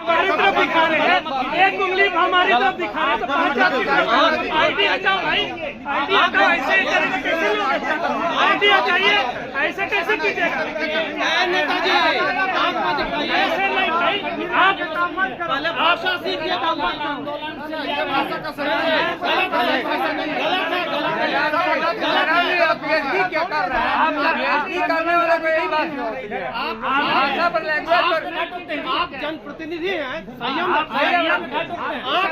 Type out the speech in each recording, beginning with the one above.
हमारी तरफ दिखा रहे हैं, एक उंगली हमारी तरफ दिखा रहे हैं, तो आईडी हटाओ भाई, आईडी हटाओ। ऐसे कैसे आईडी हटाइए, ऐसे कैसे कीजिएगा? ऐसे नहीं भाई, आप आशा सीखिए क्या कर रहा है? करने वाला को यही बात होती है। आप जनप्रतिनिधि हैं, संयम आप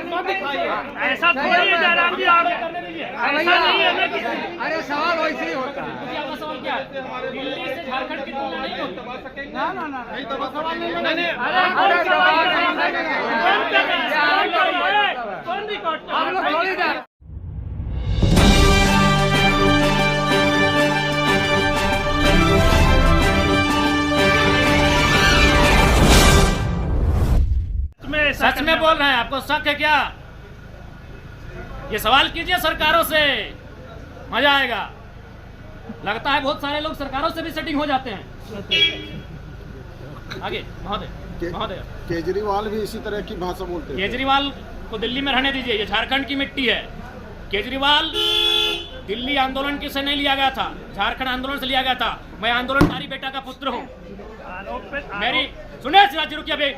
मत दिखाइए। ऐसा थोड़ी है जयराम जी, आप ऐसा नहीं है। अरे सवाल वैसे ही होता है। सवाल क्या है? दिल्ली से झारखंड की तुलना नहीं होती। ना नहीं तो सवाल नहीं। कौन रिकॉर्ड हम लोग थोड़ी जा सच में बोल रहे हैं? आपको शक है क्या? ये सवाल कीजिए सरकारों से, मजा आएगा। लगता है बहुत सारे लोग सरकारों से भी सेटिंग हो जाते हैं। आगे महोदय। केजरीवाल भी इसी तरह की भाषा बोलते हैं। केजरीवाल को दिल्ली में रहने दीजिए, ये झारखंड की मिट्टी है। केजरीवाल दिल्ली आंदोलन से नहीं लिया गया था, झारखंड आंदोलन से लिया गया था। मैं आंदोलनकारी बेटा का पुत्र हूँ। मेरी सुने जी, रुकिए अभी,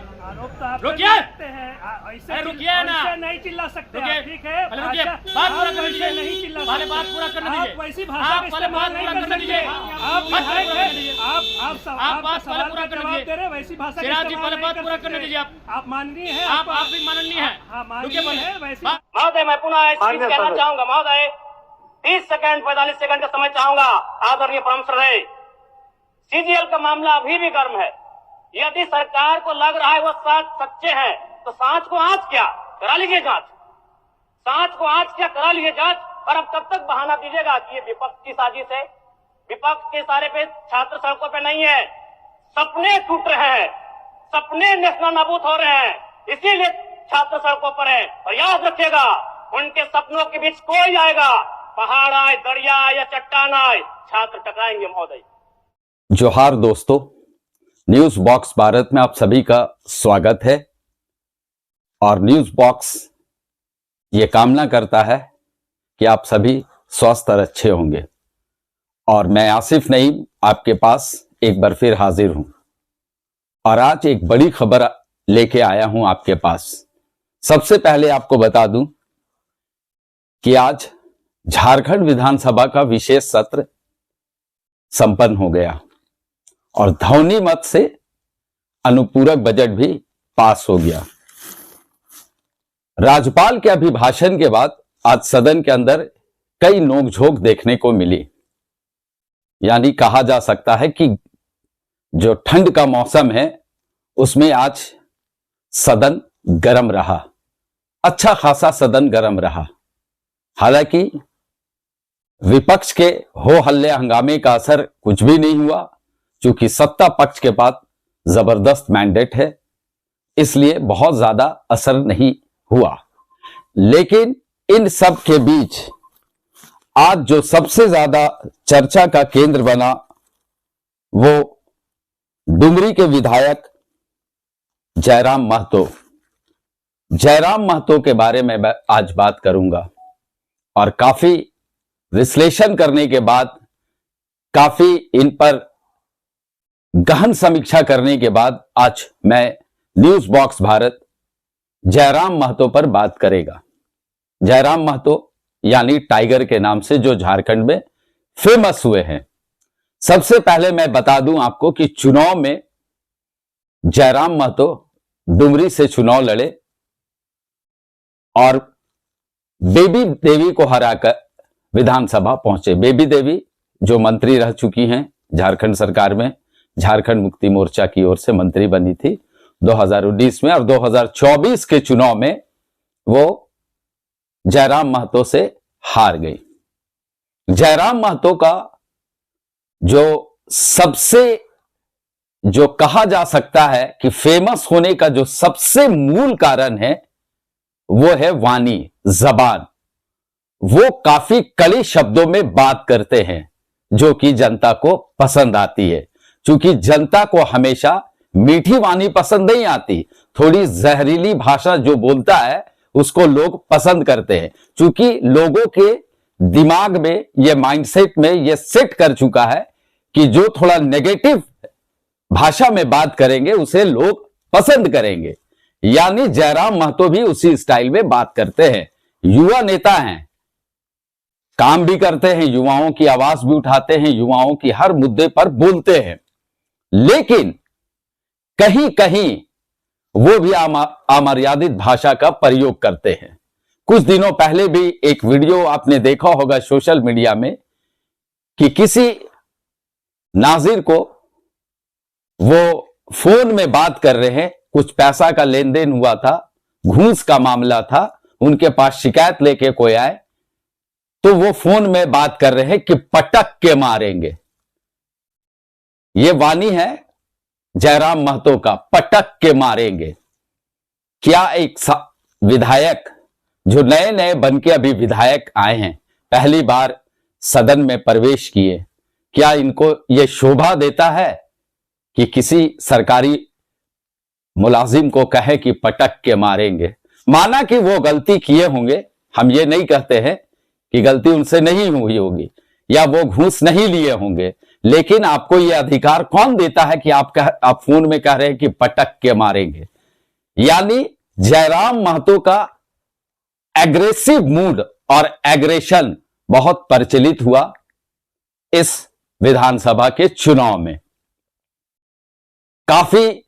रुकिए, अरे रुकिए ना, नहीं चिल्ला सकते, ठीक है? रुकिए, बात पूरा करने दीजिए, नहीं चिल्ला, पहले बात पूरा करने दीजिए। आप वैसी भाषा का इस्तेमाल नहीं कर सकते। आप बात पहले पूरा करने दीजिए। वैसी भाषा सिराज जी, पहले बात पूरा करने दीजिए। आप माननीय हैं, आप भी माननीय हैं। महोदय, मैं पुनः कहना चाहूंगा महोदय, 30 सेकंड 45 सेकंड का समय चाहूंगा। आदरणीय परमेश्वर रहे, सीजीएल का मामला अभी भी गर्म है। यदि सरकार को लग रहा है वो सच्चे हैं, तो सांच को आज क्या करा लीजिए जांच, सांच को आज क्या करा लीजिए जांच। और अब कब तक बहाना दीजिएगा कि ये विपक्ष की साजिश है? विपक्ष के सारे पे छात्र सड़कों पे नहीं है, सपने टूट रहे हैं, सपने नेशनल नाबूद हो रहे हैं, इसीलिए छात्र सड़कों पर है। और याद रखिएगा, उनके सपनों के बीच कोई आएगा, पहाड़ आए, दरिया या चट्टान आए, छात्र टकराएंगे। महोदय जोहार दोस्तों, न्यूज बॉक्स भारत में आप सभी का स्वागत है। और न्यूज बॉक्स ये कामना करता है कि आप सभी स्वस्थ और अच्छे होंगे। और मैं आसिफ नईम आपके पास एक बार फिर हाजिर हूं और आज एक बड़ी खबर लेके आया हूं आपके पास। सबसे पहले आपको बता दूं कि आज झारखंड विधानसभा का विशेष सत्र संपन्न हो गया और ध्वनि मत से अनुपूरक बजट भी पास हो गया। राज्यपाल के अभिभाषण के बाद आज सदन के अंदर कई नोकझोंक देखने को मिली। यानी कहा जा सकता है कि जो ठंड का मौसम है उसमें आज सदन गर्म रहा, अच्छा खासा सदन गर्म रहा। हालांकि विपक्ष के हो हल्ले हंगामे का असर कुछ भी नहीं हुआ, क्योंकि सत्ता पक्ष के पास जबरदस्त मैंडेट है, इसलिए बहुत ज्यादा असर नहीं हुआ। लेकिन इन सब के बीच आज जो सबसे ज्यादा चर्चा का केंद्र बना वो डुमरी के विधायक जयराम महतो। जयराम महतो के बारे में आज बात करूंगा और काफी विश्लेषण करने के बाद, काफी इन पर गहन समीक्षा करने के बाद आज मैं न्यूज बॉक्स भारत जयराम महतो पर बात करेगा। जयराम महतो यानी टाइगर के नाम से जो झारखंड में फेमस हुए हैं। सबसे पहले मैं बता दूं आपको कि चुनाव में जयराम महतो डुमरी से चुनाव लड़े और बेबी देवी को हराकर विधानसभा पहुंचे। बेबी देवी जो मंत्री रह चुकी हैं झारखंड सरकार में, झारखंड मुक्ति मोर्चा की ओर से मंत्री बनी थी 2019 में, और 2024 के चुनाव में वो जयराम महतो से हार गई। जयराम महतो का जो सबसे जो कहा जा सकता है कि फेमस होने का जो सबसे मूल कारण है वो है वाणी, जबान। वो काफी कड़े शब्दों में बात करते हैं जो कि जनता को पसंद आती है। क्योंकि जनता को हमेशा मीठी वाणी पसंद नहीं आती, थोड़ी जहरीली भाषा जो बोलता है उसको लोग पसंद करते हैं, क्योंकि लोगों के दिमाग में ये माइंडसेट में ये सेट कर चुका है कि जो थोड़ा नेगेटिव भाषा में बात करेंगे उसे लोग पसंद करेंगे। यानी जयराम महतो भी उसी स्टाइल में बात करते हैं। युवा नेता हैं, काम भी करते हैं, युवाओं की आवाज भी उठाते हैं, युवाओं की हर मुद्दे पर बोलते हैं, लेकिन कहीं कहीं वो भी अमर्यादित भाषा का प्रयोग करते हैं। कुछ दिनों पहले भी एक वीडियो आपने देखा होगा सोशल मीडिया में कि किसी नाजिर को वो फोन में बात कर रहे हैं, कुछ पैसा का लेन देन हुआ था, घूस का मामला था, उनके पास शिकायत लेके कोई आए तो वो फोन में बात कर रहे हैं कि पटक के मारेंगे। ये वाणी है जयराम महतो का, पटक के मारेंगे। क्या एक विधायक जो नए नए बनके अभी विधायक आए हैं, पहली बार सदन में प्रवेश किए, क्या इनको यह शोभा देता है कि किसी सरकारी मुलाजिम को कहे कि पटक के मारेंगे? माना कि वो गलती किए होंगे, हम ये नहीं कहते हैं कि गलती उनसे नहीं हुई होगी या वो घूस नहीं लिए होंगे, लेकिन आपको यह अधिकार कौन देता है कि आप फोन में कह रहे हैं कि पटक के मारेंगे? यानी जयराम महतो का एग्रेसिव मूड और एग्रेशन बहुत प्रचलित हुआ इस विधानसभा के चुनाव में। काफी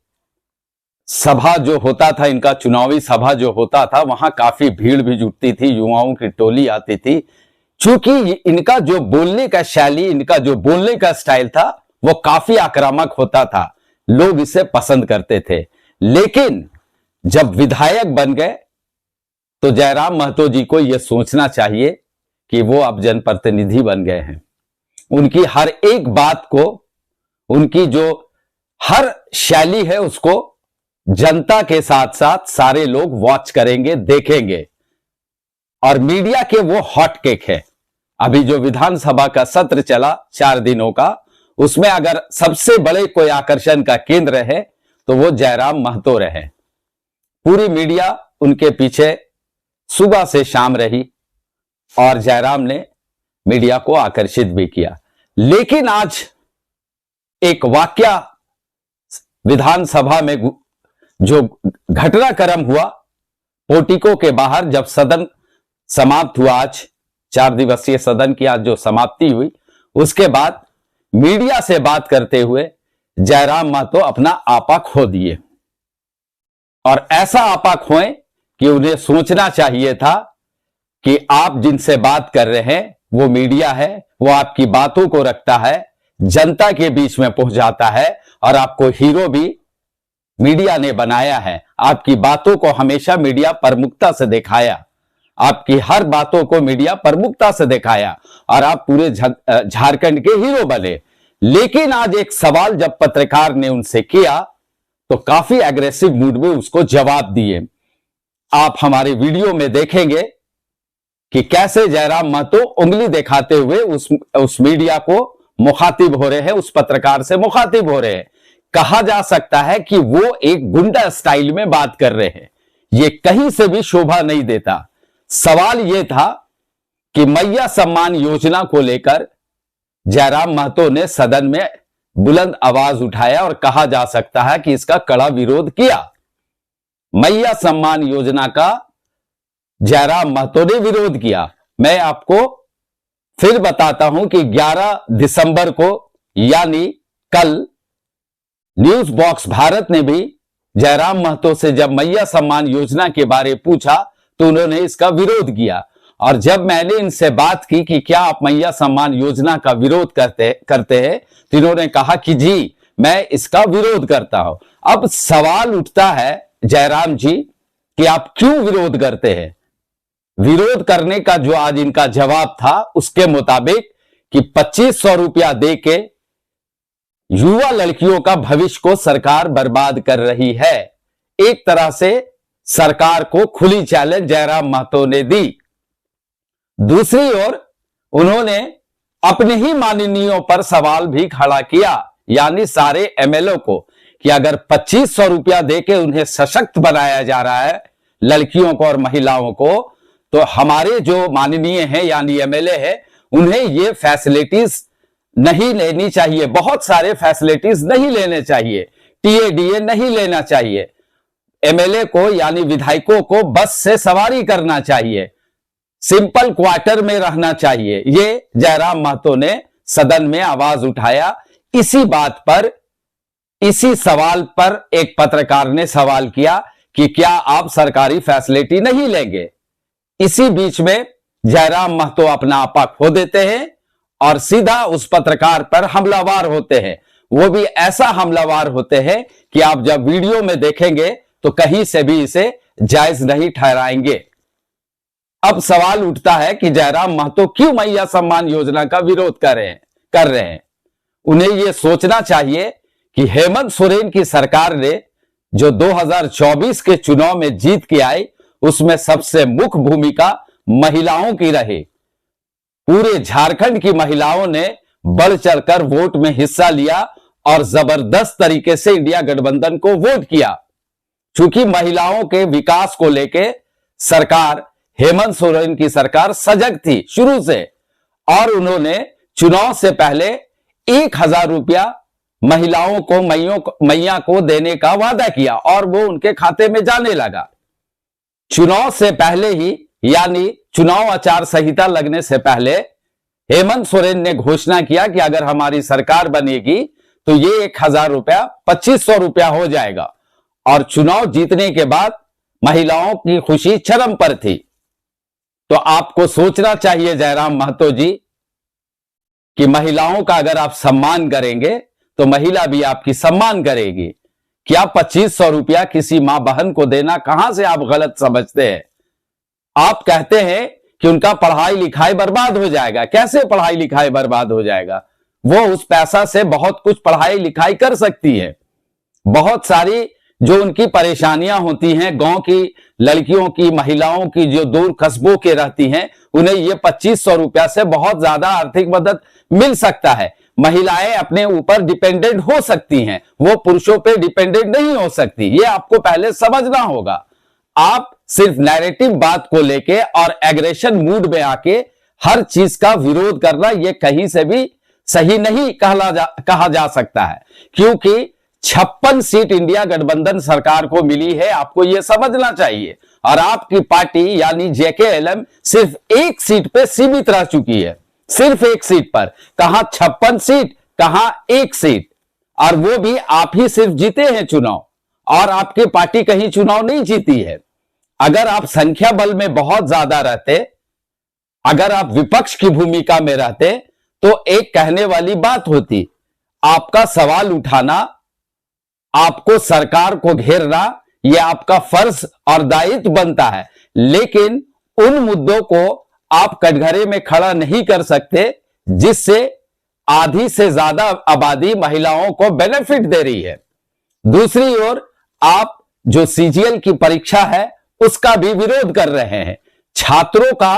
सभा जो होता था, इनका चुनावी सभा जो होता था, वहां काफी भीड़ भी जुटती थी, युवाओं की टोली आती थी। चूंकि इनका जो बोलने का शैली, इनका जो बोलने का स्टाइल था वो काफी आक्रामक होता था, लोग इसे पसंद करते थे। लेकिन जब विधायक बन गए तो जयराम महतो जी को यह सोचना चाहिए कि वो अब जनप्रतिनिधि बन गए हैं। उनकी हर एक बात को, उनकी जो हर शैली है उसको जनता के साथ साथ सारे लोग वॉच करेंगे, देखेंगे। और मीडिया के वो हॉट केक है। अभी जो विधानसभा का सत्र चला 4 दिनों का, उसमें अगर सबसे बड़े कोई आकर्षण का केंद्र है तो वो जयराम महतो रहे। पूरी मीडिया उनके पीछे सुबह से शाम रही और जयराम ने मीडिया को आकर्षित भी किया। लेकिन आज एक वाकया विधानसभा में जो घटनाक्रम हुआ, पोर्टिको के बाहर जब सदन समाप्त हुआ, आज 4 दिवसीय सदन की आज जो समाप्ति हुई, उसके बाद मीडिया से बात करते हुए जयराम महतो अपना आपा खो दिए। और ऐसा आपा खोए कि उन्हें सोचना चाहिए था कि आप जिनसे बात कर रहे हैं वो मीडिया है, वो आपकी बातों को रखता है, जनता के बीच में पहुंचाता है, और आपको हीरो भी मीडिया ने बनाया है। आपकी बातों को हमेशा मीडिया प्रमुखता से दिखाया, आपकी हर बातों को मीडिया प्रमुखता से दिखाया और आप पूरे झारखंड के हीरो बने। लेकिन आज एक सवाल जब पत्रकार ने उनसे किया तो काफी एग्रेसिव मूड में उसको जवाब दिए। आप हमारे वीडियो में देखेंगे कि कैसे जयराम महतो उंगली दिखाते हुए उस मीडिया को मुखातिब हो रहे हैं, उस पत्रकार से मुखातिब हो रहे हैं। कहा जा सकता है कि वो एक गुंडा स्टाइल में बात कर रहे हैं। ये कहीं से भी शोभा नहीं देता। सवाल यह था कि मैया सम्मान योजना को लेकर जयराम महतो ने सदन में बुलंद आवाज उठाया और कहा जा सकता है कि इसका कड़ा विरोध किया। मैया सम्मान योजना का जयराम महतो ने विरोध किया। मैं आपको फिर बताता हूं कि 11 दिसंबर को यानी कल न्यूज बॉक्स भारत ने भी जयराम महतो से जब मैया सम्मान योजना के बारे में पूछा तो उन्होंने इसका विरोध किया। और जब मैंने इनसे बात की कि क्या आप मैया सम्मान योजना का विरोध करते हैं तो इन्होंने कहा कि जी मैं इसका विरोध करता हूं। अब सवाल उठता है जयराम जी कि आप क्यों विरोध करते हैं? विरोध करने का जो आज इनका जवाब था उसके मुताबिक कि 2500 रुपया देके युवा लड़कियों का भविष्य को सरकार बर्बाद कर रही है। एक तरह से सरकार को खुली चैलेंज जयराम महतो ने दी। दूसरी ओर उन्होंने अपने ही माननीयों पर सवाल भी खड़ा किया, यानी सारे एमएलए को कि अगर 2500 रुपया देके उन्हें सशक्त बनाया जा रहा है, लड़कियों को और महिलाओं को, तो हमारे जो माननीय हैं यानी एमएलए है, उन्हें ये फैसिलिटीज नहीं लेनी चाहिए। बहुत सारे फैसिलिटीज नहीं लेने चाहिए, टीएडीए नहीं लेना चाहिए। एमएलए को यानी विधायकों को बस से सवारी करना चाहिए, सिंपल क्वार्टर में रहना चाहिए। ये जयराम महतो ने सदन में आवाज उठाया। इसी बात पर, इसी सवाल पर एक पत्रकार ने सवाल किया कि क्या आप सरकारी फैसिलिटी नहीं लेंगे। इसी बीच में जयराम महतो अपना आपा खो देते हैं और सीधा उस पत्रकार पर हमलावार होते हैं। वो भी ऐसा हमलावार होते हैं कि आप जब वीडियो में देखेंगे तो कहीं से भी इसे जायज नहीं ठहराएंगे। अब सवाल उठता है कि जयराम महतो क्यों मैया सम्मान योजना का विरोध कर रहे हैं। उन्हें यह सोचना चाहिए कि हेमंत सोरेन की सरकार ने जो 2024 के चुनाव में जीत के आई, उसमें सबसे मुख्य भूमिका महिलाओं की रही। पूरे झारखंड की महिलाओं ने बढ़ चढ़कर वोट में हिस्सा लिया और जबरदस्त तरीके से इंडिया गठबंधन को वोट किया। चूंकि महिलाओं के विकास को लेके सरकार, हेमंत सोरेन की सरकार सजग थी शुरू से, और उन्होंने चुनाव से पहले 1000 रुपया महिलाओं को, मैया को देने का वादा किया और वो उनके खाते में जाने लगा। चुनाव से पहले ही, यानी चुनाव आचार संहिता लगने से पहले, हेमंत सोरेन ने घोषणा किया कि अगर हमारी सरकार बनेगी तो ये 1000 रुपया 2500 रुपया हो जाएगा। और चुनाव जीतने के बाद महिलाओं की खुशी चरम पर थी। तो आपको सोचना चाहिए जयराम महतो जी कि महिलाओं का अगर आप सम्मान करेंगे तो महिला भी आपकी सम्मान करेगी। क्या 2500 रुपया किसी मां बहन को देना कहां से आप गलत समझते हैं? आप कहते हैं कि उनका पढ़ाई लिखाई बर्बाद हो जाएगा। कैसे पढ़ाई लिखाई बर्बाद हो जाएगा? वो उस पैसा से बहुत कुछ पढ़ाई लिखाई कर सकती है। बहुत सारी जो उनकी परेशानियां होती हैं, गांव की लड़कियों की, महिलाओं की जो दूर कस्बों के रहती हैं, उन्हें ये 2500 रुपया से बहुत ज्यादा आर्थिक मदद मिल सकता है। महिलाएं अपने ऊपर डिपेंडेंट हो सकती हैं, वो पुरुषों पे डिपेंडेंट नहीं हो सकती। ये आपको पहले समझना होगा। आप सिर्फ नैरेटिव बात को लेके और एग्रेशन मूड में आके हर चीज का विरोध करना, ये कहीं से भी सही नहीं कहा जा सकता है, क्योंकि 56 सीट इंडिया गठबंधन सरकार को मिली है, आपको यह समझना चाहिए। और आपकी पार्टी यानी जेकेएलएम सिर्फ एक सीट पे सीमित रह चुकी है, सिर्फ एक सीट पर। कहां 56 सीट, कहां एक सीट, और वो भी आप ही सिर्फ जीते हैं चुनाव, और आपकी पार्टी कहीं चुनाव नहीं जीती है। अगर आप संख्या बल में बहुत ज्यादा रहते, अगर आप विपक्ष की भूमिका में रहते, तो एक कहने वाली बात होती, आपका सवाल उठाना, आपको सरकार को घेरना, यह आपका फर्ज और दायित्व बनता है। लेकिन उन मुद्दों को आप कटघरे में खड़ा नहीं कर सकते जिससे आधी से ज्यादा आबादी महिलाओं को बेनिफिट दे रही है। दूसरी ओर आप जो सीजीएल की परीक्षा है उसका भी विरोध कर रहे हैं, छात्रों का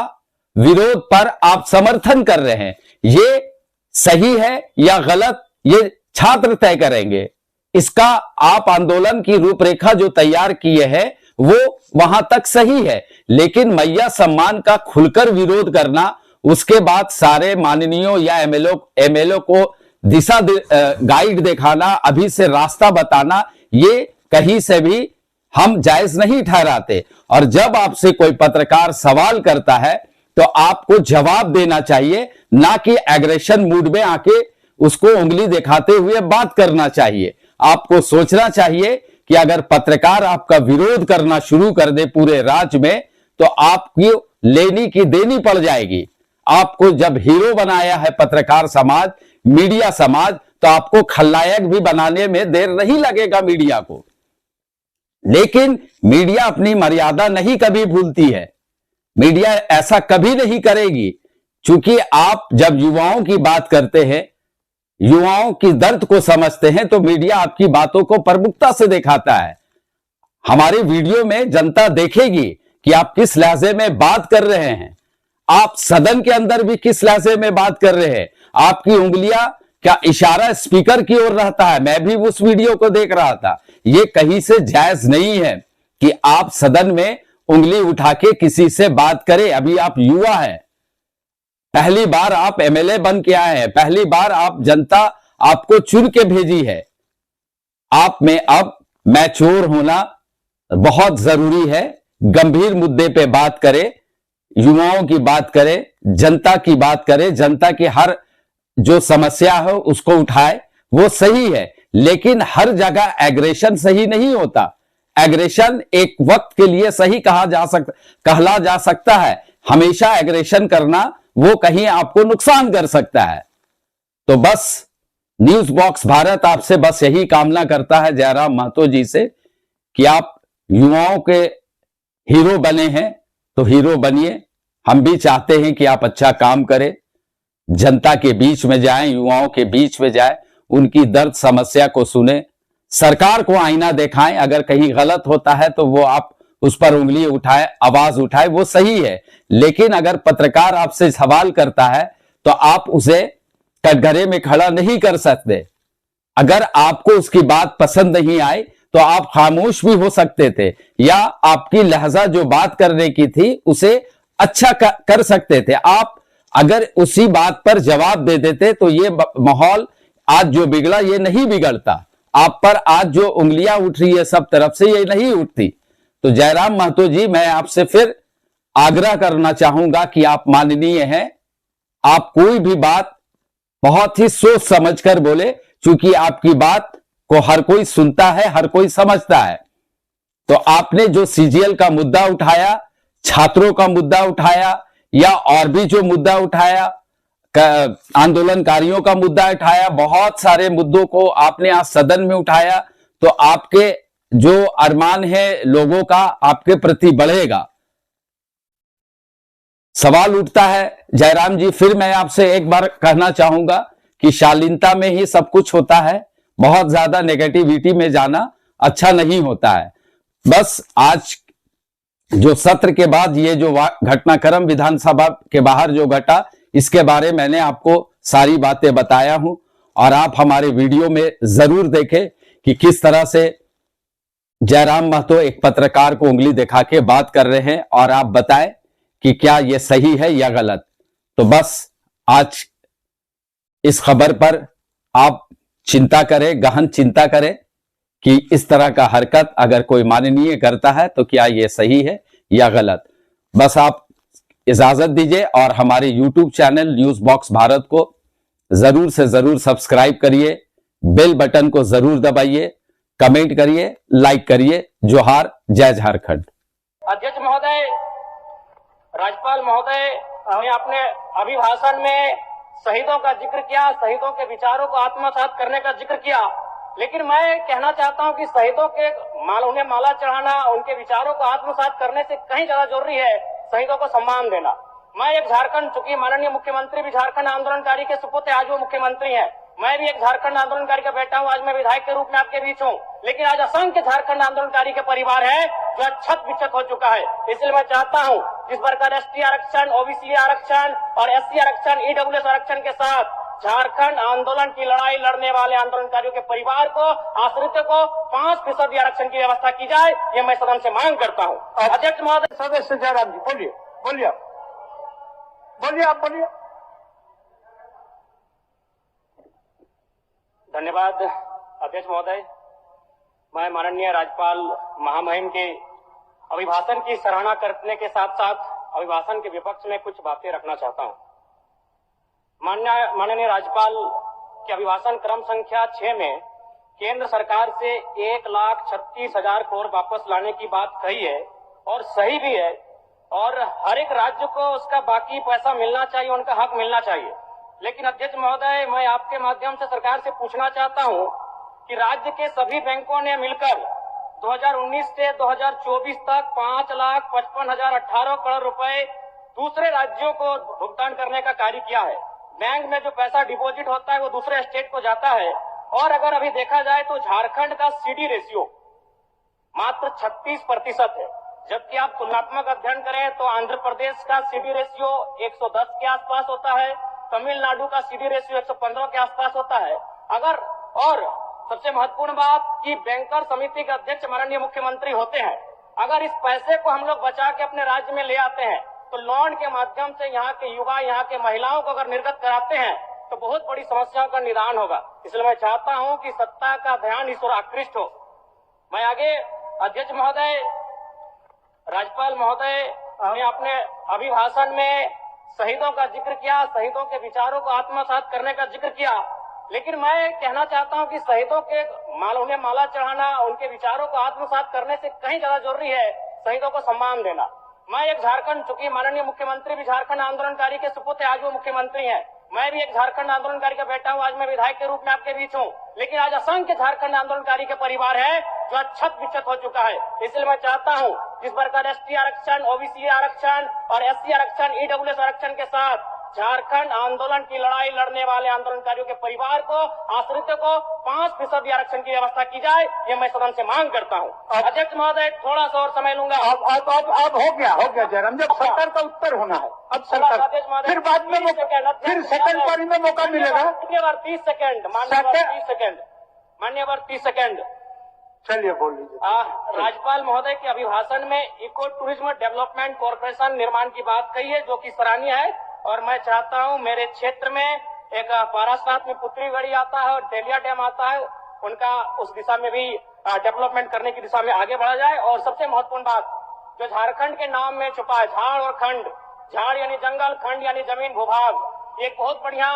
विरोध पर आप समर्थन कर रहे हैं। ये सही है या गलत, ये छात्र तय करेंगे। इसका आप आंदोलन की रूपरेखा जो तैयार किए हैं वो वहां तक सही है, लेकिन मैया सम्मान का खुलकर विरोध करना, उसके बाद सारे माननीयों या एमएलए को दिशा गाइड दिखाना, अभी से रास्ता बताना, ये कहीं से भी हम जायज नहीं ठहराते। और जब आपसे कोई पत्रकार सवाल करता है तो आपको जवाब देना चाहिए, ना कि एग्रेशन मूड में आके उसको उंगली दिखाते हुए बात करना चाहिए। आपको सोचना चाहिए कि अगर पत्रकार आपका विरोध करना शुरू कर दे पूरे राज्य में, तो आपकी लेनी की देनी पड़ जाएगी। आपको जब हीरो बनाया है पत्रकार समाज, मीडिया समाज, तो आपको खलनायक भी बनाने में देर नहीं लगेगा मीडिया को। लेकिन मीडिया अपनी मर्यादा नहीं कभी भूलती है, मीडिया ऐसा कभी नहीं करेगी। क्योंकि आप जब युवाओं की बात करते हैं, युवाओं की दर्द को समझते हैं, तो मीडिया आपकी बातों को प्रमुखता से दिखाता है। हमारे वीडियो में जनता देखेगी कि आप किस लहजे में बात कर रहे हैं, आप सदन के अंदर भी किस लहजे में बात कर रहे हैं। आपकी उंगलियां क्या इशारा स्पीकर की ओर रहता है? मैं भी उस वीडियो को देख रहा था। ये कहीं से जायज नहीं है कि आप सदन में उंगली उठा के किसी से बात करें। अभी आप युवा हैं, पहली बार आप एमएलए बन के आए हैं, पहली बार आप जनता आपको चुन के भेजी है। आप में अब मैच्योर होना बहुत जरूरी है। गंभीर मुद्दे पे बात करें, युवाओं की बात करें, जनता की बात करें, जनता की हर जो समस्या है उसको उठाए, वो सही है। लेकिन हर जगह एग्रेशन सही नहीं होता। एग्रेशन एक वक्त के लिए सही कहला जा सकता है। हमेशा एग्रेशन करना वो कहीं आपको नुकसान कर सकता है। तो बस न्यूज बॉक्स भारत आपसे बस यही कामना करता है जयराम महतो जी से कि आप युवाओं के हीरो बने हैं तो हीरो बनिए। हम भी चाहते हैं कि आप अच्छा काम करें, जनता के बीच में जाएं, युवाओं के बीच में जाएं, उनकी दर्द समस्या को सुने, सरकार को आईना दिखाएं। अगर कहीं गलत होता है तो वो आप उस पर उंगली उठाए, आवाज उठाए, वो सही है। लेकिन अगर पत्रकार आपसे सवाल करता है तो आप उसे कटघरे में खड़ा नहीं कर सकते। अगर आपको उसकी बात पसंद नहीं आई तो आप खामोश भी हो सकते थे, या आपकी लहजा जो बात करने की थी उसे अच्छा कर सकते थे। आप अगर उसी बात पर जवाब दे देते तो ये माहौल आज जो बिगड़ा ये नहीं बिगड़ता। आप पर आज जो उंगलियां उठ रही है सब तरफ से, ये नहीं उठती। तो जयराम महतो जी, मैं आपसे फिर आग्रह करना चाहूंगा कि आप माननीय हैं, आप कोई भी बात बहुत ही सोच समझकर बोले, क्योंकि आपकी बात को हर कोई सुनता है, हर कोई समझता है। तो आपने जो सीजीएल का मुद्दा उठाया, छात्रों का मुद्दा उठाया, या और भी जो मुद्दा उठाया, आंदोलनकारियों का मुद्दा उठाया, बहुत सारे मुद्दों को आपने आज सदन में उठाया, तो आपके जो अरमान है लोगों का आपके प्रति बढ़ेगा। सवाल उठता है जयराम जी, फिर मैं आपसे एक बार कहना चाहूंगा कि शालीनता में ही सब कुछ होता है। बहुत ज्यादा नेगेटिविटी में जाना अच्छा नहीं होता है। बस आज जो सत्र के बाद ये जो घटनाक्रम विधानसभा के बाहर जो घटा, इसके बारे मैंने आपको सारी बातें बताया हूं, और आप हमारे वीडियो में जरूर देखें कि किस तरह से जयराम महतो एक पत्रकार को उंगली दिखा के बात कर रहे हैं, और आप बताएं कि क्या यह सही है या गलत। तो बस आज इस खबर पर आप चिंता करें, गहन चिंता करें कि इस तरह का हरकत अगर कोई माननीय करता है तो क्या यह सही है या गलत। बस आप इजाजत दीजिए, और हमारे YouTube channel news box Bharat को जरूर से जरूर सब्सक्राइब करिए, बेल बटन को जरूर दबाइए, कमेंट करिए, लाइक करिए। जोहार, जय झारखंड। अध्यक्ष महोदय, राज्यपाल महोदय ने अपने अभिभाषण में शहीदों का जिक्र किया, शहीदों के विचारों को आत्मसात करने का जिक्र किया, लेकिन मैं कहना चाहता हूं कि शहीदों के उन्हें माला चढ़ाना, उनके विचारों को आत्मसात करने से कहीं ज्यादा जरूरी है शहीदों को सम्मान देना। मैं एक झारखंड, चूंकि माननीय मुख्यमंत्री भी झारखंड आंदोलनकारी के सुपुत्र, आज वो मुख्यमंत्री हैं, मैं भी एक झारखंड आंदोलनकारी का बेटा हूं, आज मैं विधायक के रूप में आपके बीच हूं, लेकिन आज असंख्य झारखंड आंदोलनकारी के परिवार है जो छत विच्छत हो चुका है। इसलिए मैं चाहता हूं जिस प्रकार एसटी आरक्षण, ओबीसी आरक्षण और एससी आरक्षण, ईडब्ल्यूएस आरक्षण के साथ झारखंड आंदोलन की लड़ाई लड़ने वाले आंदोलनकारियों के परिवार को, आश्रितों को 5% आरक्षण की व्यवस्था की जाए, ये मैं सदन से मांग करता हूं। अध्यक्ष महोदय, सदस्य जयराम जी बोलिए, बोलिए आप बोलिए। धन्यवाद अध्यक्ष महोदय। मैं माननीय राज्यपाल महामहिम के अभिभाषण की सराहना करने के साथ साथ अभिभाषण के विपक्ष में कुछ बातें रखना चाहता हूं। माननीय राज्यपाल के अभिभाषण क्रम संख्या 6 में केंद्र सरकार से 1,36,000 करोड़ वापस लाने की बात कही है, और सही भी है, और हर एक राज्य को उसका बाकी पैसा मिलना चाहिए, उनका हक मिलना चाहिए। लेकिन अध्यक्ष महोदय, मैं आपके माध्यम से सरकार से पूछना चाहता हूं कि राज्य के सभी बैंकों ने मिलकर 2019 से 2024 तक 5,55,018 करोड़ रुपए दूसरे राज्यों को भुगतान करने का कार्य किया है। बैंक में जो पैसा डिपॉजिट होता है वो दूसरे स्टेट को जाता है, और अगर अभी देखा जाए तो झारखंड का सीडी रेशियो मात्र 36% है, जबकि आप तुलनात्मक अध्ययन करें तो आंध्र प्रदेश का सीडी रेशियो 110 के आसपास होता है, तमिलनाडु का सीडी रेशियो 115 के आसपास होता है। अगर और सबसे महत्वपूर्ण बात कि बैंकर समिति के अध्यक्ष माननीय मुख्यमंत्री होते हैं। अगर इस पैसे को हम लोग बचा के अपने राज्य में ले आते हैं तो लोन के माध्यम से यहाँ के युवा, यहाँ के महिलाओं को अगर निर्गत कराते हैं तो बहुत बड़ी समस्याओं का निदान होगा। इसलिए मैं चाहता हूँ कि सत्ता का ध्यान इस ओर आकृष्ट हो। मैं आगे अध्यक्ष महोदय, राज्यपाल महोदय ने अपने अभिभाषण में शहीदों का जिक्र किया, शहीदों के विचारों को आत्मसात करने का जिक्र किया, लेकिन मैं कहना चाहता हूं कि शहीदों के उन्हें माला चढ़ाना, उनके विचारों को आत्मसात करने से कहीं ज्यादा जरूरी है शहीदों को सम्मान देना। मैं एक झारखंड, चूंकि माननीय मुख्यमंत्री भी झारखंड आंदोलनकारी के सुपुत्र आज वो मुख्यमंत्री हैं, मैं भी एक झारखंड आंदोलनकारी का बेटा हूं। आज मैं विधायक के रूप में आपके बीच हूं, लेकिन आज असंख्य झारखंड आंदोलनकारी के परिवार है जो आज छत विक्षत हो चुका है। इसलिए मैं चाहता हूं जिस प्रकार एसटी आरक्षण, ओबीसी आरक्षण और एससी आरक्षण, ईडब्ल्यूएस आरक्षण के साथ झारखंड आंदोलन की लड़ाई लड़ने वाले आंदोलनकारियों के परिवार को, आश्रितों को 5% आरक्षण की व्यवस्था की जाए, ये मैं सदन से मांग करता हूँ। अध्यक्ष महोदय, थोड़ा सा और समय लूंगा। अब हो गया जयराम, जब सरकार का उत्तर होना है अब सरकार, फिर बाद में फिर सेकंड पारी में मौका मिलेगा। मान्यवर 30 सेकंड, मान्यवर 30 सेकंड, मान्यवर 30 सेकंड। चलिए बोल लीजिए। राज्यपाल महोदय के अभिभाषण में इको टूरिज्म डेवलपमेंट कॉर्पोरेशन निर्माण की बात कही है, जो कि सराहनीय है। और मैं चाहता हूं मेरे क्षेत्र में एक पारासात में पुत्रीगढ़ी आता है और डेलिया डैम आता है, उनका उस दिशा में भी डेवलपमेंट करने की दिशा में आगे बढ़ा जाए। और सबसे महत्वपूर्ण बात जो झारखंड के नाम में छुपा है, झाड़ और खंड, झाड़ यानी जंगल, खंड यानी जमीन भूभाग, एक बहुत बढ़िया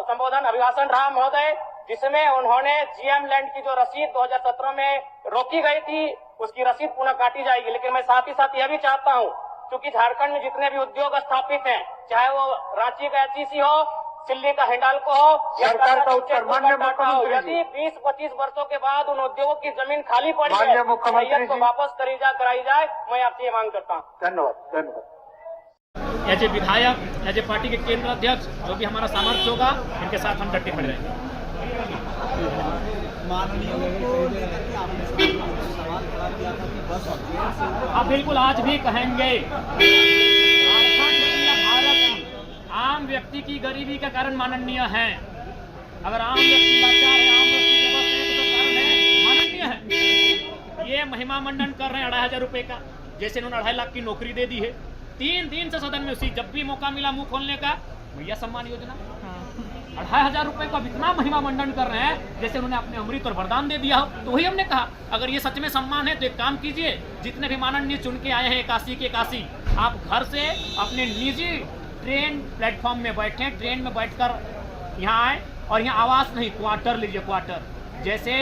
संबोधन अभिभाषण रहा महोदय, जिसमें उन्होंने जीएम लैंड की जो रसीद 2017 में रोकी गई थी उसकी रसीद पुनः काटी जाएगी। लेकिन मैं साथ ही साथ यह भी चाहता हूं, क्योंकि झारखंड में जितने भी उद्योग स्थापित हैं, चाहे वो रांची का एचईसी हो, दिल्ली का हिंडाल्को हो, सरकार का उत्तर माननीय मुख्यमंत्री, यदि 20-25 वर्षों के बाद उन उद्योगों की जमीन खाली पड़ी माननीय है, मुख्यमंत्री को वापस कराई जाए, मैं आपसे ये मांग करता हूँ। धन्यवाद। एज ए विधायक, एज ए पार्टी के केंद्र अध्यक्ष, जो भी हमारा सामर्थ्य होगा इनके साथ हम डटे खड़े रहेंगे। आप बिल्कुल आज भी कहेंगे, झारखंड या भारत आम व्यक्ति की गरीबी का कारण माननीय है। अगर आम व्यक्ति लाचार है, आम व्यक्ति बेबस है तो कारण है माननीय है। ये महिमा मंडन कर रहे हैं 2,500 रुपए का, जैसे इन्होंने 2.5 लाख की नौकरी दे दी है। 3 दिन से सदन में उसी जब भी मौका मिला मुंह खोलने का, भैया सम्मान योजना 2,500 रुपए को अब इतना महिमा मंडन कर रहे हैं जैसे उन्होंने अपने अमृत और वरदान दे दिया हो। तो वही हमने कहा, अगर ये सच में सम्मान है तो एक काम कीजिए, जितने भी माननीय चुन के आए हैं काशी के काशी, आप घर से अपने निजी ट्रेन प्लेटफॉर्म में बैठे, ट्रेन में बैठकर यहाँ आए और यहाँ आवास नहीं, क्वार्टर लीजिए। क्वार्टर जैसे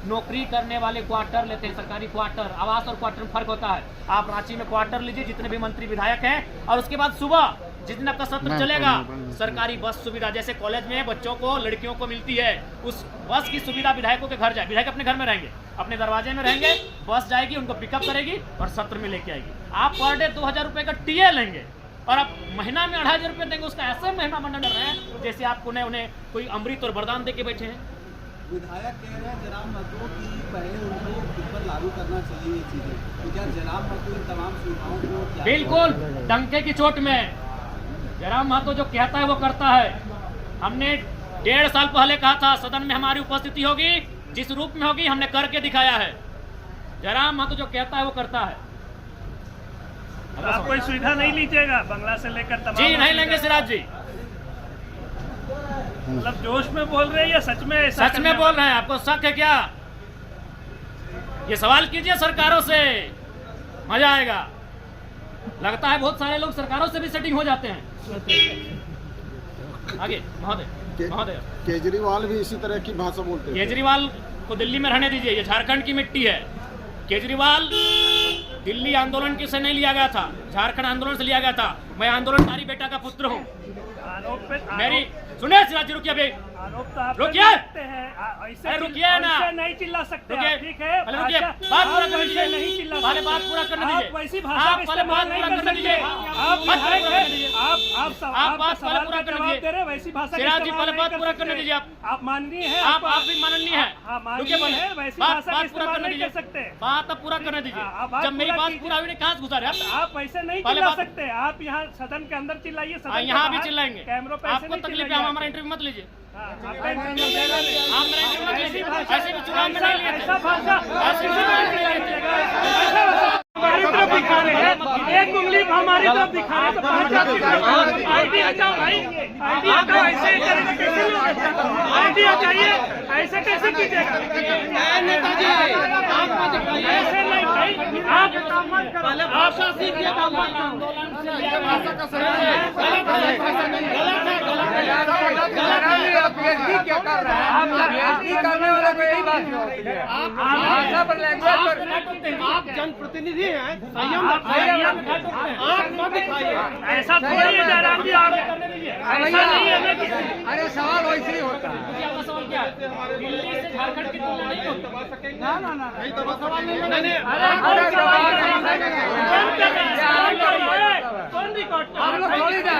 नौकरी करने वाले क्वार्टर लेते हैं, सरकारी क्वार्टर, आवास और क्वार्टर में फर्क होता है। आप रांची में क्वार्टर लीजिए, जितने भी मंत्री विधायक हैं, और उसके बाद सुबह जिस दिन आपका सत्र चलेगा, सरकारी बस सुविधा, जैसे कॉलेज में बच्चों को, लड़कियों को मिलती है, उस बस की सुविधा विधायकों के घर जाए। विधायक अपने घर में रहेंगे, अपने दरवाजे में रहेंगे, बस जाएगी, उनको पिकअप करेगी और सत्र में लेके आएगी। आप पर डे 2,000 रुपए का टीए लेंगे और आप महीना में 2,500 रुपए देंगे। उसका ऐसे महिमा मंडन कर रहे हैं जैसे आप उन्हें कोई अमृत और वरदान दे के बैठे हैं। विधायक कह रहे हैं जयराम महतो की पहले उनको खुद पर लागू करना चाहिए ये चीजें, तो क्या जयराम महतो इन तमाम सुविधाओं को बिल्कुल डंके की चोट में जयराम महतो जो कहता है वो करता है। हमने 1.5 साल पहले कहा था सदन में हमारी उपस्थिति होगी, जिस रूप में होगी हमने करके दिखाया है। जयराम महतो जो कहता है वो करता है। आप कोई सुविधा नहीं लीजिएगा बंगला से लेकर तमाम? जी नहीं लेंगे सिराज जी। मतलब जोश में बोल रहे हैं या सच में? सच में बोल रहे हैं। आपको शक है क्या? ये सवाल कीजिए सरकारों से, मजा आएगा। लगता है बहुत सारे लोग सरकारों से भी सेटिंग हो जाते हैं। आगे महोदय, केजरीवाल भी इसी तरह की भाषा बोलते हैं। केजरीवाल को दिल्ली में रहने दीजिए, ये झारखंड की मिट्टी है। केजरीवाल दिल्ली आंदोलन से नहीं लिया गया था, झारखंड आंदोलन से लिया गया था। मैं आंदोलनकारी बेटा का पुत्र हूँ। मेरी सुनिए सिराज जी, रुकिए अभी। आरोप तो आप रुकिए। कर सकते हैं ऐसे अरे रुकिए ना। ऐसे नहीं चिल्ला सकते रुकिए। आप, ठीक है? पहले रुकिए, अच्छा, बात पूरा आप करने ऐसे दीजिए। नहीं चिल्ला पहले सकते। बात पूरा करने आप दीजिए। वैसी भाषा आप का पहले इस्तेमाल बात नहीं पूरा कर करने दीजिए। सकते। आप बात पूरा करने दीजिए। आप आप बात सवाल पहले पूरा का करने जवाब दीजिए। दे रहे हैं, वैसी भाषा का सिराज जी, इस्तेमाल पहले नहीं बात कर पूरा सकते। करने दीजिए आप। आप माननीय हैं, आप भी माननीय है। हाँ, माननीय रुकिए पहले। है, वैसी बात भाषा का पूरा इस्तेमाल करने नहीं दीजिए। कर सकते। बात अब पूरा करने दीजिए। हाँ, आप बात जब मेरी पूरा बात कीजिए। पूरा हुई नहीं, कहाँ से घुसा रहे आप? आप ऐसे नहीं पहले चिल्ला बात- सकते। आप यहाँ सदन के अंदर चिल्लाइए, सदन के यहाँ भी बाहर चिल्लाएंगे। कैमरों पे ऐसे आपको नहीं तकलीफ है, चिल्लाइए। आप हमारा इंटरव्यू मत लीजिए। हाँ, आपका इंटरव्यू ले लेंगे। आप मेरा इंटरव्यू मत ऐसी लीजिए। भाषा- ऐसे भी चुनाव में नहीं लिए थे। ऐसा भाषा ऐसे भी किसी को नहीं लीजिएगा। ऐसा भाषा हमारी तरफ दिखा रहे हैं, एक उंगली हमारी तरफ दिखा रहे हैं, तो आईडी हटाओ भाई, आईडी हटाओ। ऐसे करेंगे कैसे लोग? आईडी हटाइए, ऐसे कैसे कीजिएगा? ऐसे नहीं भाई, आप भाषा सीखिए, क्या कर रहा है? आप बेइज्जती करने वाले को यही बात होती है। भाषा पर लैंग्वेज आप जनप्रतिनिधि हैं, संयम आप मत दिखाइए। ऐसा थोड़ी है जयराम जी, आप ऐसा नहीं है ना कि अरे सवाल वैसे ही होता है। आपका सवाल क्या है? दिल्ली से झारखंड की तुलना नहीं होती। अरे कौन रिकॉर्ड कर रहा है?